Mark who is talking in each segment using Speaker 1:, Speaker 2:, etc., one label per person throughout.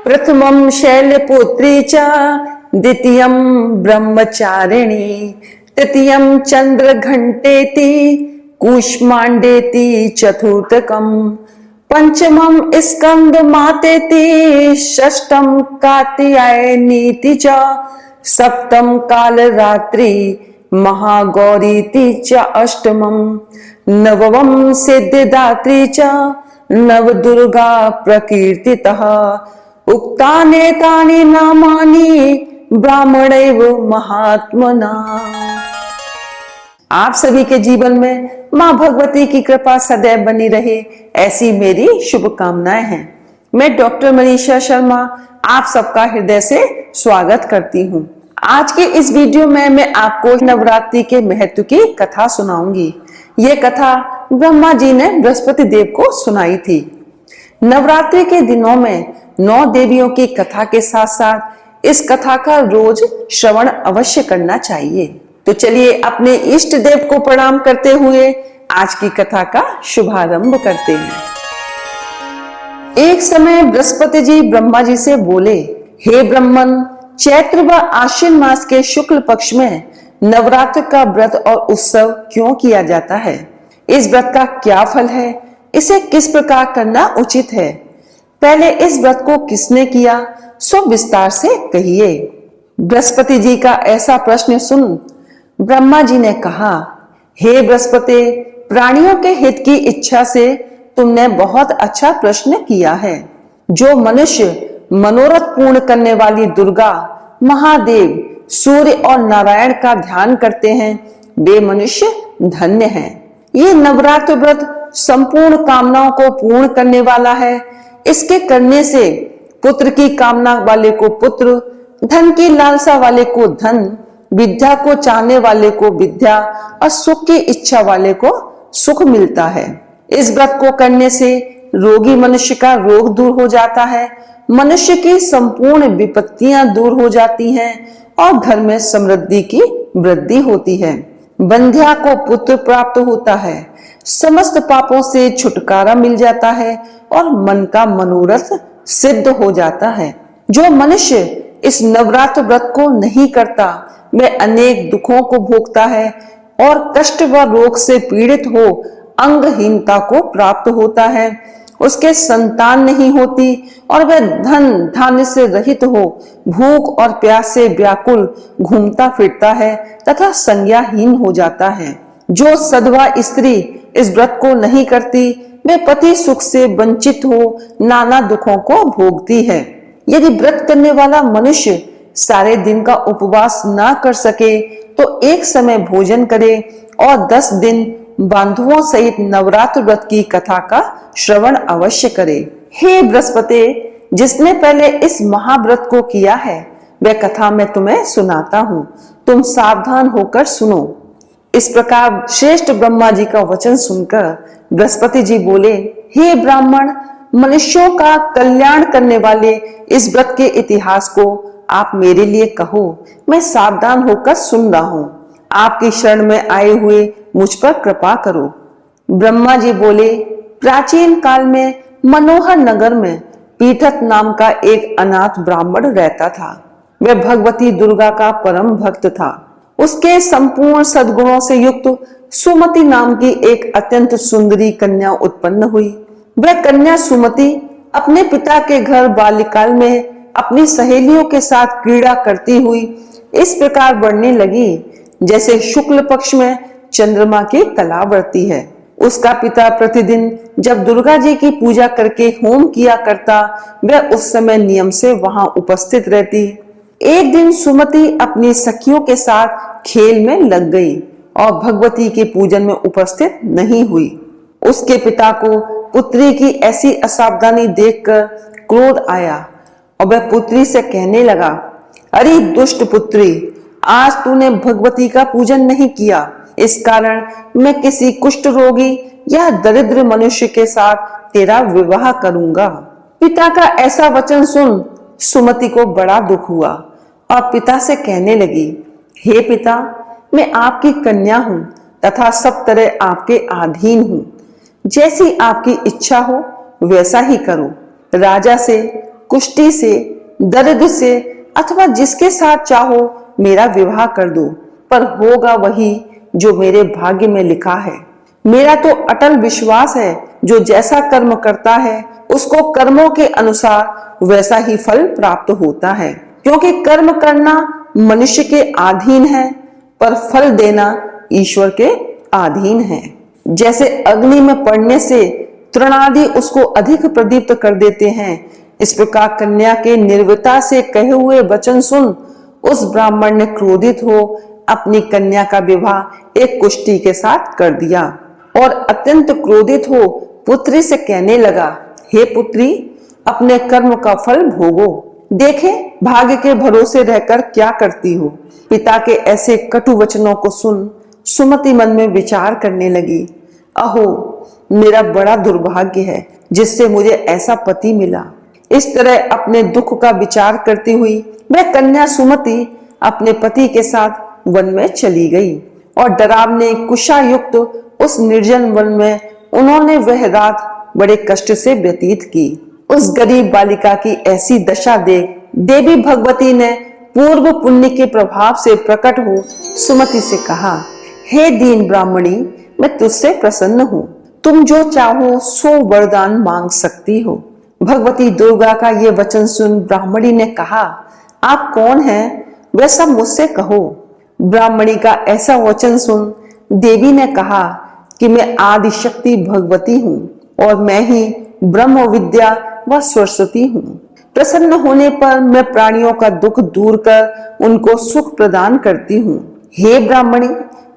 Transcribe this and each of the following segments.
Speaker 1: प्रथमं शैलपुत्री च द्वितीयं ब्रह्मचारिणी तृतीयं चंद्रघंटेति कूष्मांडेति चतुर्थकं पंचमं स्कंदमातेति षष्ठं कात्यायनीति च सप्तम कालरात्रि महागौरीति च अष्टमं नवमं सिद्धिदात्री च नवदुर्गा प्रकीर्तितः उक्तानेतानि नामानि ब्राह्मणैव महात्मना। आप सभी के जीवन में मां भगवती की कृपा सदैव बनी रहे, ऐसी मेरी शुभकामनाएं हैं। मैं डॉक्टर मनीषा शर्मा आप सबका हृदय से स्वागत करती हूँ। आज के इस वीडियो में मैं आपको नवरात्रि के महत्व की कथा सुनाऊंगी। ये कथा ब्रह्मा जी ने बृहस्पति देव को सुनाई थी। नवरात्रि के दिनों में 9 देवियों की कथा के साथ साथ इस कथा का रोज श्रवण अवश्य करना चाहिए। तो चलिए अपने इष्ट देव को प्रणाम करते हुए आज की कथा का शुभारंभ करते हैं। एक समय बृहस्पति जी ब्रह्मा जी से बोले, हे ब्रह्मन, चैत्र व आश्विन मास के शुक्ल पक्ष में नवरात्र का व्रत और उत्सव क्यों किया जाता है? इस व्रत का क्या फल है? इसे किस प्रकार करना उचित है? पहले इस व्रत को किसने किया, सो विस्तार से कहिए। बृहस्पति जी का ऐसा प्रश्न सुन ब्रह्मा जी ने कहा, हे बृहस्पति, प्राणियों के हित की इच्छा से तुमने बहुत अच्छा प्रश्न किया है। जो मनुष्य मनोरथ पूर्ण करने वाली दुर्गा, महादेव, सूर्य और नारायण का ध्यान करते हैं, वे मनुष्य धन्य हैं। ये नवरात्र व्रत संपूर्ण कामनाओं को पूर्ण करने वाला है। इसके करने से पुत्र की कामना वाले को पुत्र, धन की लालसा वाले को धन, विद्या को चाहने वाले को विद्या और सुख की इच्छा वाले को सुख मिलता है। इस व्रत को करने से रोगी मनुष्य का रोग दूर हो जाता है, मनुष्य की संपूर्ण विपत्तियां दूर हो जाती हैं और घर में समृद्धि की वृद्धि होती है। बंध्या को पुत्र प्राप्त होता है, समस्त पापों से छुटकारा मिल जाता है और मन का मनोरथ सिद्ध हो जाता है। जो मनुष्य इस नवरात्र व्रत को नहीं करता, वह अनेक दुखों को भोगता है और कष्ट व रोग से पीड़ित हो अंगहीनता को प्राप्त होता है। उसके संतान नहीं होती और वह धन धान्य से रहित हो भूख और प्यास से व्याकुल घूमता फिरता है तथा संज्ञाहीन हो जाता है। जो सधवा स्त्री इस व्रत को नहीं करती, वे पति सुख से वंचित हो नाना दुखों को भोगती है। यदि व्रत करने वाला मनुष्य सारे दिन का उपवास ना कर सके तो एक समय भोजन करे और 10 दिन बांधुओं सहित नवरात्र व्रत की कथा का श्रवण अवश्य करे। हे बृहस्पति, जिसने पहले इस महाव्रत को किया है, वह कथा मैं तुम्हें सुनाता हूँ, तुम सावधान होकर सुनो। इस प्रकार श्रेष्ठ ब्रह्मा जी का वचन सुनकर बृहस्पति जी बोले, हे ब्राह्मण, मनुष्यों का कल्याण करने वाले इस व्रत के इतिहास को आप मेरे लिए कहो, मैं सावधान होकर सुन रहा हूँ। आपकी शरण में आए हुए मुझ पर कृपा करो। ब्रह्मा जी बोले, प्राचीन काल में मनोहर नगर में पीठत नाम का एक अनाथ ब्राह्मण रहता था। वह भगवती दुर्गा का परम भक्त था। उसके संपूर्ण सद्गुणों से युक्त सुमति नाम की एक अत्यंत सुंदरी कन्या उत्पन्न हुई। वह कन्या सुमति अपने पिता के घर बाल्यकाल में अपनी सहेलियों के साथ क्रीड़ा करती हुई इस प्रकार बढ़ने लगी जैसे शुक्ल पक्ष में चंद्रमा की कला बढ़ती है। उसका पिता प्रतिदिन जब दुर्गा जी की पूजा करके होम किया करता, वह उस समय नियम से वहां उपस्थित रहती। एक दिन सुमति अपनी सखियों के साथ खेल में लग गई और भगवती के पूजन में उपस्थित नहीं हुई। उसके पिता को पुत्री की ऐसी असावधानी देखकर क्रोध आया और वह पुत्री से कहने लगा, अरे दुष्ट पुत्री, आज तूने भगवती का पूजन नहीं किया, इस कारण मैं किसी कुष्ठ रोगी या दरिद्र मनुष्य के साथ तेरा विवाह करूंगा। पिता का ऐसा वचन सुन सुमति को बड़ा दुख हुआ और पिता से कहने लगी, हे पिता, मैं आपकी कन्या हूँ तथा सब तरह आपके अधीन हूँ। जैसी आपकी इच्छा हो वैसा ही करो। राजा से कुष्ठी से, दरिद्र से अथवा जिसके साथ चाहो मेरा विवाह कर दो, पर होगा वही जो मेरे भाग्य में लिखा है। मेरा तो अटल विश्वास है जो जैसा कर्म करता है उसको कर्मों के अनुसार वैसा ही फल प्राप्त होता है, क्योंकि कर्म करना मनुष्य के अधीन है पर फल देना ईश्वर के अधीन है। जैसे अग्नि में पड़ने से तृणादि उसको अधिक प्रदीप्त कर देते हैं, इस प्रकार कन्या के निर्वता से कहे हुए वचन सुन उस ब्राह्मण ने क्रोधित हो अपनी कन्या का विवाह एक कुष्ठी के साथ कर दिया और अत्यंत क्रोधित हो पुत्री से कहने लगा, हे पुत्री, अपने कर्म का फल भोगो, देखे भाग्य के भरोसे रहकर क्या करती हो। पिता के ऐसे कटु वचनों को सुन सुमति मन में विचार करने लगी, अहो मेरा बड़ा दुर्भाग्य है जिससे मुझे ऐसा पति मिला। इस तरह अपने दुख का विचार करती हुई वह कन्या सुमति अपने पति के साथ वन में चली गई और डरावने कुशा युक्त उस निर्जन वन में उन्होंने वह रात बड़े कष्ट से व्यतीत की। उस गरीब बालिका की ऐसी दशा देख देवी भगवती ने पूर्व पुण्य के प्रभाव से प्रकट हो सुमति से कहा, हे दीन ब्राह्मणी, मैं तुझसे प्रसन्न हूँ, तुम जो चाहो सो वरदान मांग सकती हो। भगवती दुर्गा का ये वचन सुन ब्राह्मणी ने कहा, आप कौन हैं वह सब मुझसे कहो। ब्राह्मणी का ऐसा वचन सुन देवी ने कहा कि मैं आदि शक्ति भगवती हूँ और मैं ही ब्रह्म विद्या व सरस्वती हूँ। प्रसन्न होने पर मैं प्राणियों का दुख दूर कर उनको सुख प्रदान करती हूँ। हे ब्राह्मणी,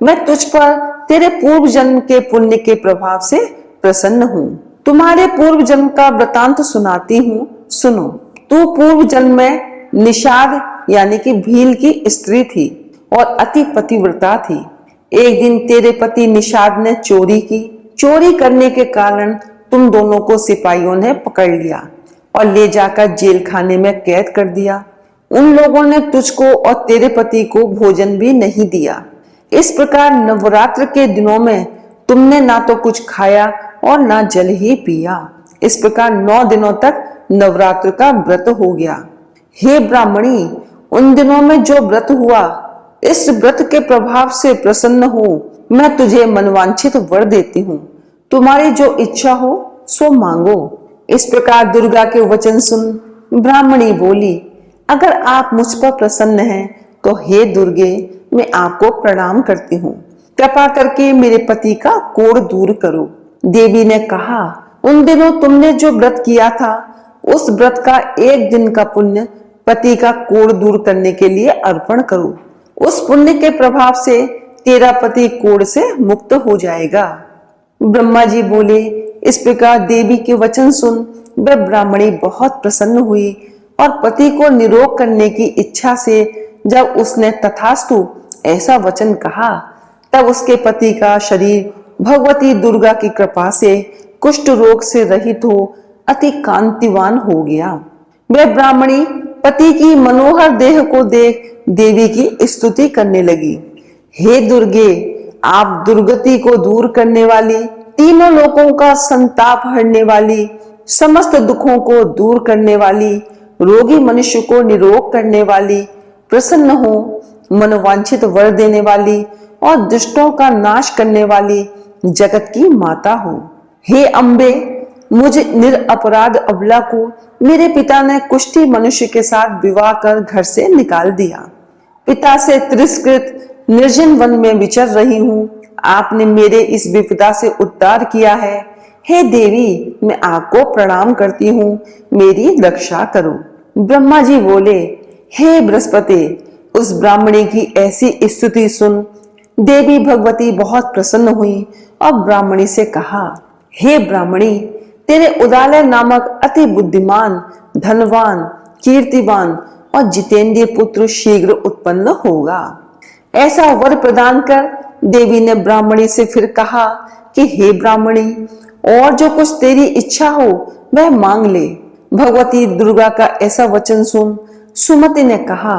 Speaker 1: मैं तुझ पर तेरे पूर्व जन्म के पुण्य के प्रभाव से प्रसन्न हूँ। तुम्हारे पूर्व जन्म का वृतांत सुनाती हूँ, सुनो। तू पूर्व जन्म में निषाद यानी कि भील की स्त्री थी और अति पतिव्रता थी। एक दिन तेरे पति निषाद ने चोरी की। चोरी करने के कारण तुम दोनों को सिपाहियों ने पकड़ लिया और ले जाकर जेल खाने में कैद कर दिया। उन लोगों ने तुझको और तेरे पति को भोजन भी नहीं दिया। इस प्रकार नवरात्र के दिनों में तुमने ना तो कुछ खाया और ना जल ही पिया। इस प्रकार 9 दिनों तक नवरात्र का व्रत हो गया। हे ब्राह्मणी, उन दिनों में जो व्रत हुआ, इस व्रत के प्रभाव से प्रसन्न हो मैं तुझे मनवांछित वर देती हूँ। तुम्हारी जो इच्छा हो सो मांगो। इस प्रकार दुर्गा के वचन सुन ब्राह्मणी बोली, अगर आप मुझ पर प्रसन्न हैं तो हे दुर्गे, मैं आपको प्रणाम करती हूँ। कृपा करके मेरे पति का कोढ़ दूर करो। देवी ने कहा, उन दिनों तुमने जो व्रत किया था उस व्रत का 1 दिन का पुण्य पति का कोढ़ दूर करने के लिए अर्पण करो। उस पुण्य के प्रभाव से तेरा पति कोढ़ से मुक्त हो जाएगा। ब्रह्मा जी बोले, इस प्रकार देवी के वचन सुन वह ब्राह्मणी बहुत प्रसन्न हुई और पति को निरोग करने की इच्छा से जब उसने तथास्तु ऐसा वचन कहा, तब उसके पति का शरीर भगवती दुर्गा की कृपा से कुष्ठ रोग से रहित हो अति कांतिवान हो गया। वह ब्राह्मणी पति की मनोहर देह को देख देवी की स्तुति करने लगी। हे दुर्गे, आप दुर्गति को दूर करने वाली, तीनों लोकों का संताप हरने वाली, समस्त दुखों को दूर करने वाली, रोगी मनुष्य को निरोग करने वाली, प्रसन्न हो मनोवांछित वर देने वाली और दुष्टों का नाश करने वाली जगत की माता हो। हे अम्बे, मुझ निरपराध अबला को मेरे पिता ने कुष्ठी मनुष्य के साथ विवाह कर घर से निकाल दिया। पिता से तिरस्कृत निर्जन वन में विचर रही हूँ। आपने मेरे इस विपदा से उद्धार किया है। हे देवी, मैं आपको प्रणाम करती हूँ, मेरी रक्षा करो। ब्रह्मा जी बोले, हे बृहस्पति, उस ब्राह्मणी की ऐसी स्तुति सुन देवी भगवती बहुत प्रसन्न हुई और ब्राह्मणी से कहा, हे ब्राह्मणी, तेरे उदालय नामक अति बुद्धिमान, धनवान, कीर्तिवान और जितेंद्रिय पुत्र शीघ्र उत्पन्न होगा। ऐसा वर प्रदान कर देवी ने ब्राह्मणी से फिर कहा कि हे ब्राह्मणी, और जो कुछ तेरी इच्छा हो वह मांग ले। भगवती दुर्गा का ऐसा वचन सुन सुमति ने कहा,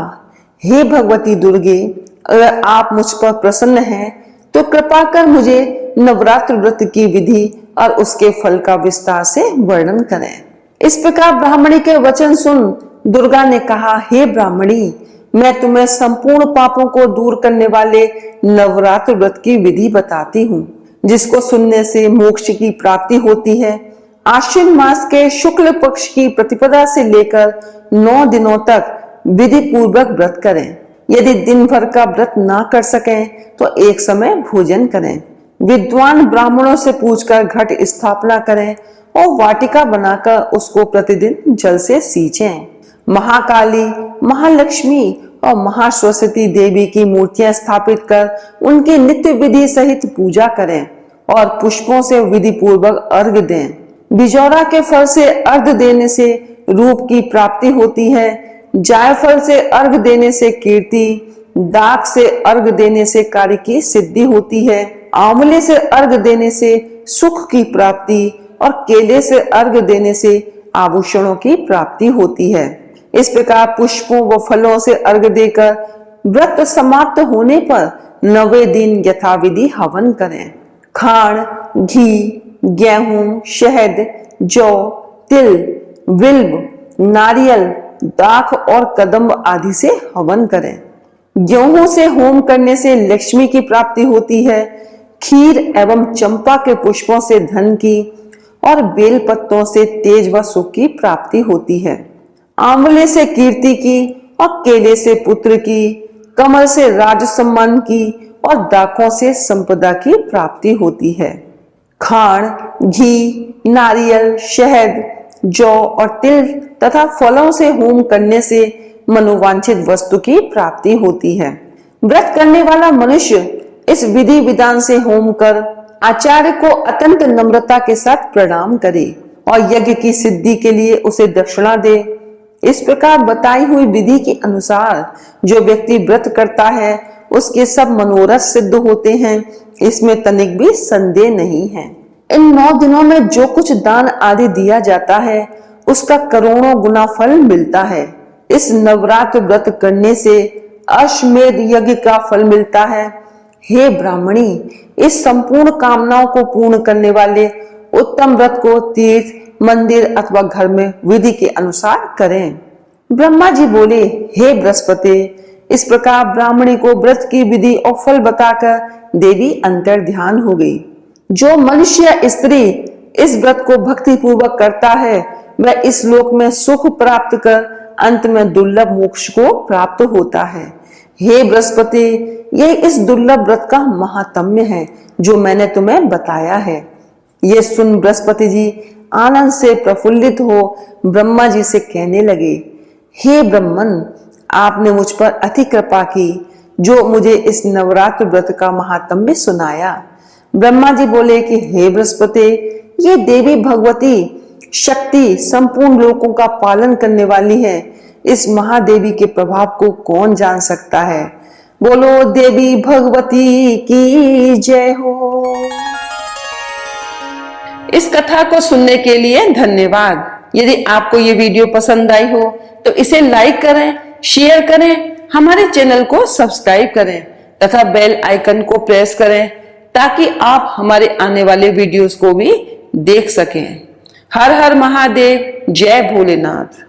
Speaker 1: हे भगवती दुर्गे, अगर आप मुझ पर प्रसन्न हैं तो कृपा कर मुझे नवरात्र व्रत की विधि और उसके फल का विस्तार से वर्णन करें। इस प्रकार ब्राह्मणी के वचन सुन दुर्गा ने कहा, हे ब्राह्मणी, मैं तुम्हें संपूर्ण पापों को दूर करने वाले नवरात्र व्रत की विधि बताती हूँ, जिसको सुनने से मोक्ष की प्राप्ति होती है। आश्विन मास के शुक्ल पक्ष की प्रतिपदा से लेकर 9 दिनों तक विधि पूर्वक व्रत करें। यदि दिन भर का व्रत ना कर सकें तो एक समय भोजन करें। विद्वान ब्राह्मणों से पूछकर घट स्थापना करें और वाटिका बनाकर उसको प्रतिदिन जल से सींचें। महाकाली, महालक्ष्मी और महासरस्वती देवी की मूर्तियां स्थापित कर उनकी नित्य विधि सहित पूजा करें और पुष्पों से विधि पूर्वक अर्घ दें। बिजौरा के फल से अर्घ देने से रूप की प्राप्ति होती है। जायफल से अर्घ देने से कीर्ति, दाख से अर्घ देने से कार्य की सिद्धि होती है। आंवले से अर्घ देने से सुख की प्राप्ति और केले से अर्घ देने से आभूषणों की प्राप्ति होती है। इस प्रकार पुष्पों व फलों से अर्घ देकर व्रत समाप्त होने पर 9वें दिन यथाविधि हवन करें। खांड, घी, गेहूं, शहद, जौ, तिल, बिल्व, नारियल, दाख और कदम्ब आदि से हवन करें। गेहूं से होम करने से लक्ष्मी की प्राप्ति होती है। खीर एवं चंपा के पुष्पों से धन की और बेल पत्तों से तेज व सुख की प्राप्ति होती है। आंवले से कीर्ति की और केले से पुत्र की, कमल से राज सम्मान की और दाखों से संपदा की प्राप्ति होती है। खांड, घी, नारियल, शहद, जौ और तिल तथा फलों से होम करने से मनोवांछित वस्तु की प्राप्ति होती है। व्रत करने वाला मनुष्य इस विधि विधान से होम कर आचार्य को अत्यंत नम्रता के साथ प्रणाम करे और यज्ञ की सिद्धि के लिए उसे दक्षिणा दे। इस प्रकार बताई हुई विधि के अनुसार जो व्यक्ति व्रत करता है उसके सब मनोरथ सिद्ध होते हैं, इसमें तनिक भी संदेह नहीं है। इन 9 दिनों में जो कुछ दान आदि दिया जाता है उसका करोड़ों गुना फल मिलता है। इस नवरात्र व्रत करने से अश्वमेध यज्ञ का फल मिलता है। हे ब्राह्मणी, इस संपूर्ण कामनाओं को पूर्ण करने वाले उत्तम व्रत को तीर्थ, मंदिर अथवा घर में विधि के अनुसार करें। ब्रह्मा जी बोले, हे बृहस्पति, इस प्रकार ब्राह्मणी को व्रत की विधि और फल बताकर देवी अंतर ध्यान हो गई। जो मनुष्य या स्त्री इस व्रत को भक्ति पूर्वक करता है वह इस लोक में सुख प्राप्त कर अंत में दुर्लभ मोक्ष को प्राप्त होता है। हे बृहस्पति, यह इस दुर्लभ व्रत का महात्म्य है जो मैंने तुम्हें बताया है। ये सुन बृहस्पति जी आनंद से प्रफुल्लित हो ब्रह्मा जी से कहने लगे, हे ब्रह्मन, आपने मुझ पर अति कृपा की जो मुझे इस नवरात्र व्रत का महात्म्य सुनाया। ब्रह्मा जी बोले कि हे बृहस्पति, ये देवी भगवती शक्ति संपूर्ण लोकों का पालन करने वाली है। इस महादेवी के प्रभाव को कौन जान सकता है। बोलो देवी भगवती की जय हो। इस कथा को सुनने के लिए धन्यवाद। यदि आपको ये वीडियो पसंद आई हो तो इसे लाइक करें, शेयर करें, हमारे चैनल को सब्सक्राइब करें तथा बेल आइकन को प्रेस करें ताकि आप हमारे आने वाले वीडियोस को भी देख सकें। हर हर महादेव, जय भोलेनाथ।